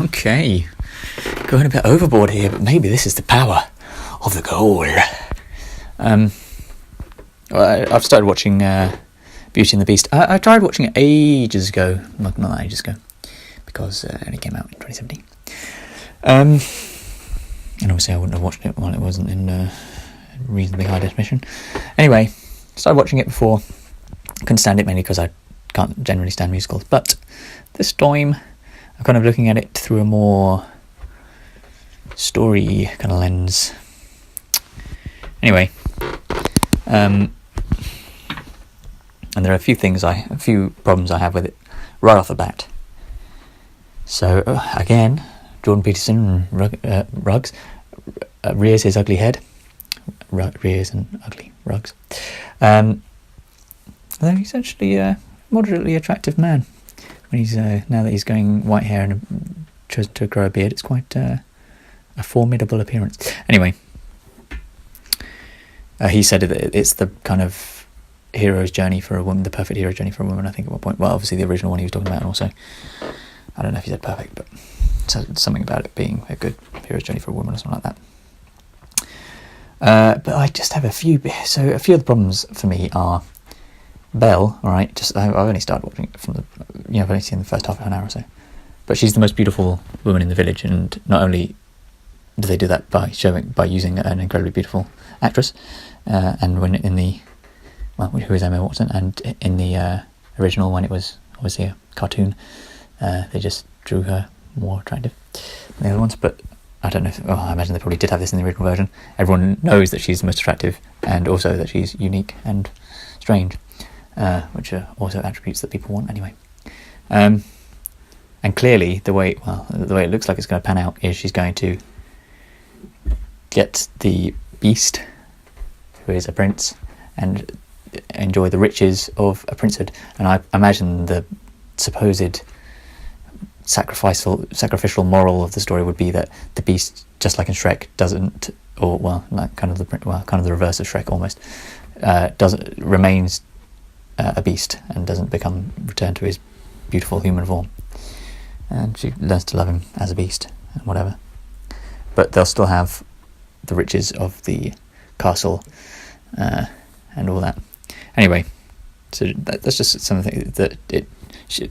Okay, going a bit overboard here, but maybe this is the power of the goal. I've started watching Beauty and the Beast. I tried watching it ages ago, not that ages ago, because it only came out in 2017. And obviously I wouldn't have watched it while it wasn't in reasonably high definition. Anyway, started watching it before. Couldn't stand it mainly because I can't generally stand musicals, but this time I'm kind of looking at it through a more story kind of lens. Anyway, and there are a few problems I have with it right off the bat. So again, Jordan Peterson rears his ugly head. Rears and ugly rugs. Although he's actually a moderately attractive man. When he's now that he's going white hair and chosen to grow a beard, it's quite a formidable appearance. Anyway, he said that it's the kind of hero's journey for a woman, the perfect hero's journey for a woman, I think, at one point. Well, obviously the original one he was talking about, and also, I don't know if he said perfect, but something about it being a good hero's journey for a woman or something like that. But I just have a few of the problems for me are Belle, alright, I've only started watching it from I've only seen the first half of an hour or so. But she's the most beautiful woman in the village, and not only do they do that by using an incredibly beautiful actress, and when who is Emma Watson, and in the original, when it was obviously a cartoon, they just drew her more attractive than the other ones. But I don't know I imagine they probably did have this in the original version. Everyone knows that she's the most attractive, and also that she's unique and strange, which are also attributes that people want anyway. And clearly the way it looks like it's going to pan out is she's going to get the Beast, who is a prince, and enjoy the riches of a princehood. And I imagine the supposed sacrificial moral of the story would be that the Beast, just like in Shrek, kind of the reverse of Shrek almost, remains a beast and doesn't return to his beautiful human form, and she learns to love him as a beast and whatever. But they'll still have the riches of the castle and all that. Anyway, so that's just something that she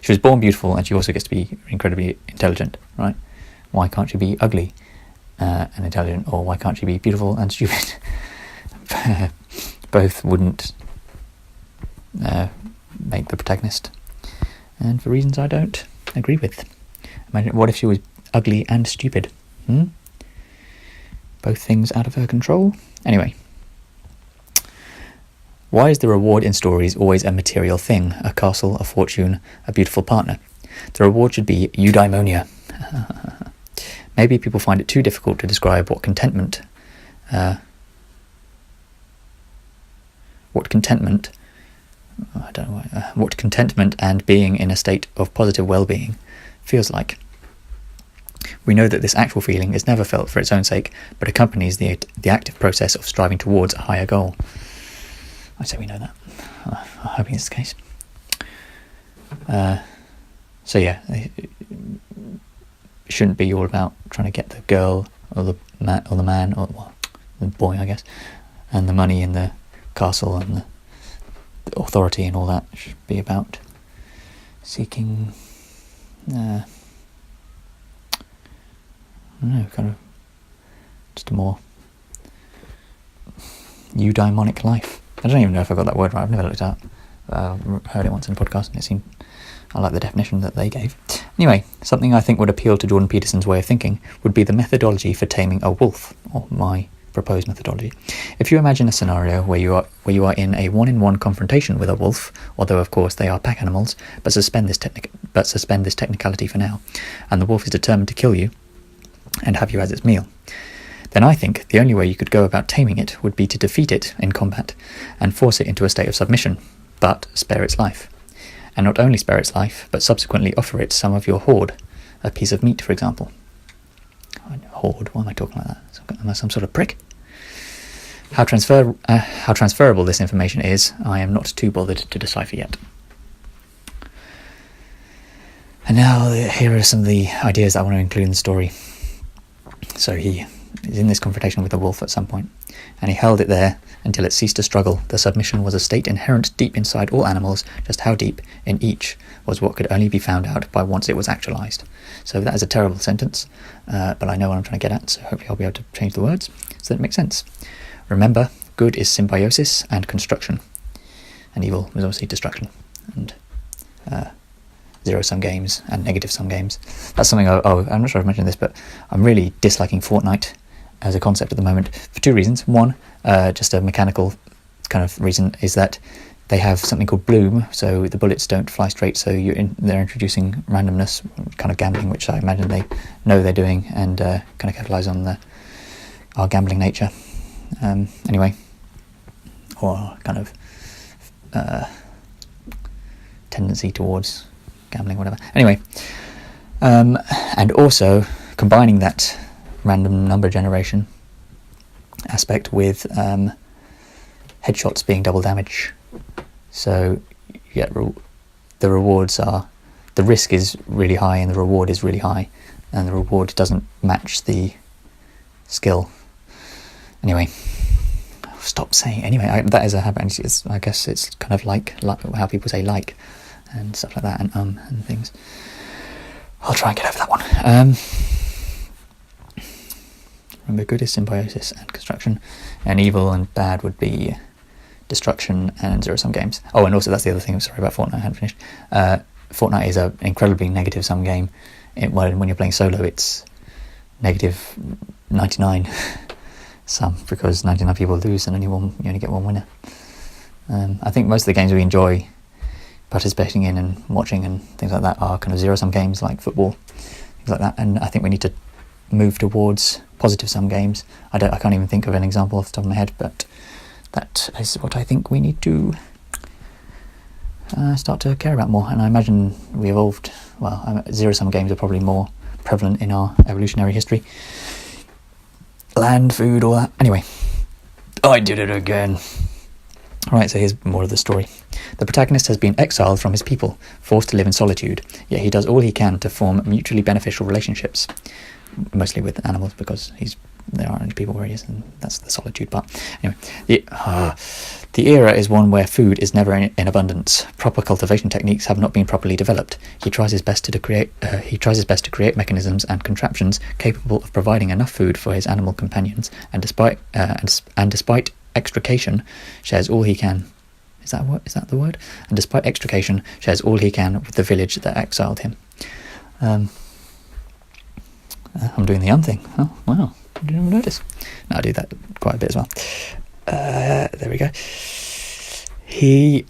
was born beautiful, and she also gets to be incredibly intelligent, right? Why can't she be ugly and intelligent, or why can't she be beautiful and stupid? Both wouldn't make the protagonist, and for reasons I don't agree with. Imagine, what if she was ugly and stupid? Both things out of her control. Anyway, why is the reward in stories always a material thing? A castle, a fortune, a beautiful partner. The reward should be eudaimonia. Maybe people find it too difficult to describe what contentment and being in a state of positive well-being feels like. We know that this actual feeling is never felt for its own sake, but accompanies the active process of striving towards a higher goal. I say we know that. I'm hoping it's the case. So yeah, it shouldn't be all about trying to get the girl or the man or the boy, I guess, and the money and the castle and the authority and all that. It should be about seeking kind of just a more eudaimonic life. I don't even know if I got that word right. I've never looked it up. Heard it once in a podcast, and I like the definition that they gave. Anyway, something I think would appeal to Jordan Peterson's way of thinking would be the methodology for taming a wolf, or my proposed methodology. If you imagine a scenario where you are in a one-on-one confrontation with a wolf, although of course they are pack animals, but suspend this technicality for now, and the wolf is determined to kill you and have you as its meal, then I think the only way you could go about taming it would be to defeat it in combat and force it into a state of submission, but spare its life. And not only spare its life, but subsequently offer it some of your hoard, a piece of meat, for example. Hoard? Why am I talking like that? Am I some sort of prick? How transferable this information is, I am not too bothered to decipher yet. And now here are some of the ideas that I want to include in the story. So he is in this confrontation with the wolf at some point, and he held it there until it ceased to struggle. The submission was a state inherent deep inside all animals. Just how deep in each was what could only be found out by once it was actualized. So that is a terrible sentence, but I know what I'm trying to get at, so hopefully I'll be able to change the words so that it makes sense. Remember, good is symbiosis and construction, and evil is obviously destruction, and zero-sum games and negative-sum games. That's something, I'm not sure I've mentioned this, but I'm really disliking Fortnite as a concept at the moment for two reasons. One, just a mechanical kind of reason, is that they have something called bloom, so the bullets don't fly straight, so they're introducing randomness, kind of gambling, which I imagine they know they're doing, and kind of capitalise on our gambling nature. Anyway, or kind of tendency towards gambling, whatever. Anyway, and also combining that random number generation aspect with headshots being double damage. So you get the rewards are, the risk is really high and the reward is really high, and the reward doesn't match the skill. Anyway, I'll stop saying anyway. That is a habit. I guess it's kind of like how people say like and stuff like that, and things. I'll try and get over that one. Remember, good is symbiosis and construction, and evil and bad would be destruction and zero-sum games. Oh, and also that's the other thing, sorry about Fortnite, I hadn't finished. Fortnite is an incredibly negative-sum game. When you're playing solo, it's negative 99 sum, because 99 people lose and you only get one winner. I think most of the games we enjoy participating in and watching and things like that are kind of zero-sum games like football, things like that, and I think we need to move towards positive-sum games. I can't even think of an example off the top of my head, but that is what I think we need to start to care about more. And I imagine we evolved, zero-sum games are probably more prevalent in our evolutionary history. Land, food, all that. Anyway, I did it again. Right, so here's more of the story. The protagonist has been exiled from his people, forced to live in solitude, yet he does all he can to form mutually beneficial relationships, mostly with animals, because there aren't any people where he is, and that's the solitude part. Anyway, the era is one where food is never in abundance. Proper cultivation techniques have not been properly developed. He tries his best to create mechanisms and contraptions capable of providing enough food for his animal companions, and despite extrication, shares all he can. Is that the word? And despite extrication, shares all he can with the village that exiled him. I'm doing the thing. Oh, wow. I didn't even notice. No, I do that quite a bit as well. There we go. He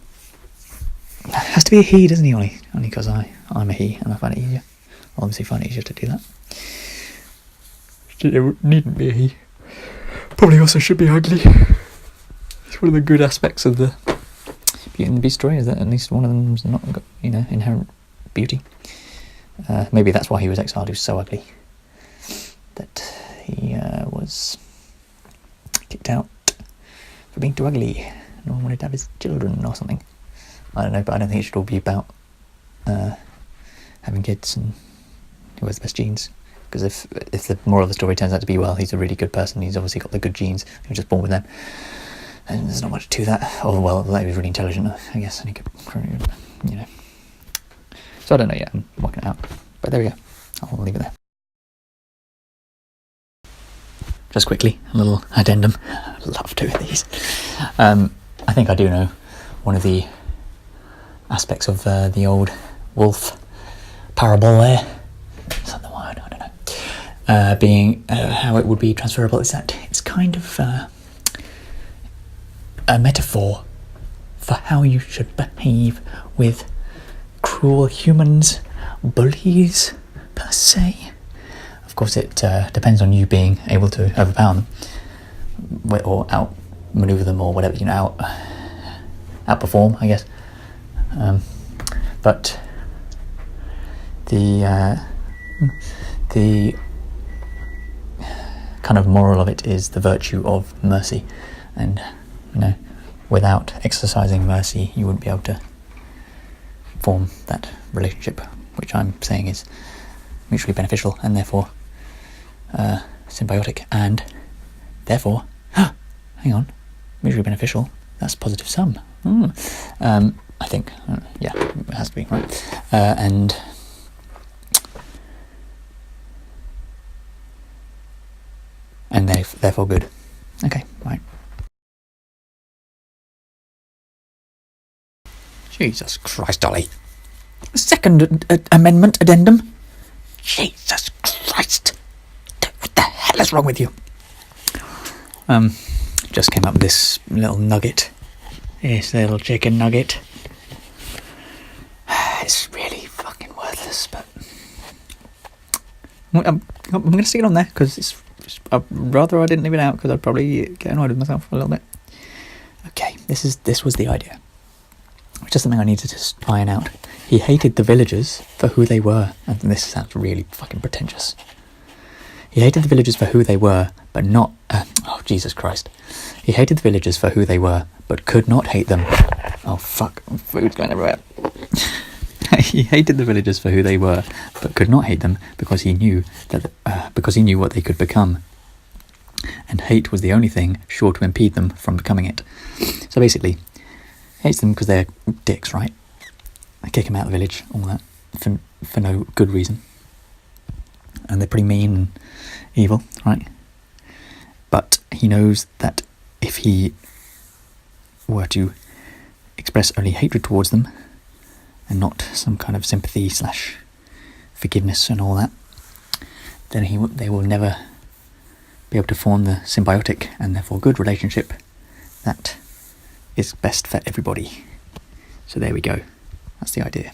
has to be a he, doesn't he? Only because I'm a he, and I find it easier. I'll obviously find it easier to do that. It needn't be a he. Probably also should be ugly. It's one of the good aspects of the Beauty and the Beast story, is that at least one of them's not got, inherent beauty. Maybe that's why he was exiled. He was so ugly that he was kicked out for being too ugly. No one wanted to have his children or something. I don't know, but I don't think it should all be about having kids and who has the best genes. Because if the moral of the story turns out to be, well, he's a really good person, he's obviously got the good genes, he was just born with them, and there's not much to that. Oh, well, he was really intelligent, I guess, and he could, So I don't know yet, I'm working it out. But there we go, I'll leave it there. Just quickly, a little addendum. I love doing these. I think I do know one of the aspects of the old wolf parable there. Is that the word? I don't know. Being how it would be transferable is that it's kind of a metaphor for how you should behave with cruel humans, bullies, per se. Of course, it depends on you being able to overpower them, or outmaneuver them, or whatever, outperform, I guess. But the kind of moral of it is the virtue of mercy, and without exercising mercy, you wouldn't be able to form that relationship which I'm saying is mutually beneficial and therefore symbiotic, and therefore, hang on, mutually beneficial, that's positive sum. I think, yeah, it has to be, right? And therefore good. Okay, right. Jesus Christ, Dolly. Second amendment addendum? Jesus Christ. What the hell is wrong with you? Just came up with this little nugget. This little chicken nugget. It's really fucking worthless, but I'm going to stick it on there because I'd rather I didn't leave it out because I'd probably get annoyed with myself a little bit. Okay, this was the idea. Which is something I needed to iron out. He hated the villagers for who they were, and this sounds really fucking pretentious. He hated the villagers for who they were, but not... oh, Jesus Christ. He hated the villagers for who they were, but could not hate them. Oh, fuck. Food's going everywhere. He hated the villagers for who they were, but could not hate them because he knew what they could become. And hate was the only thing sure to impede them from becoming it. So basically, he hates them because they're dicks, right? They kick him out of the village, all that, for no good reason. And they're pretty mean and evil, right? But he knows that if he were to express only hatred towards them and not some kind of sympathy / forgiveness and all that, then they will never be able to form the symbiotic and therefore good relationship that is best for everybody. So there we go. That's the idea.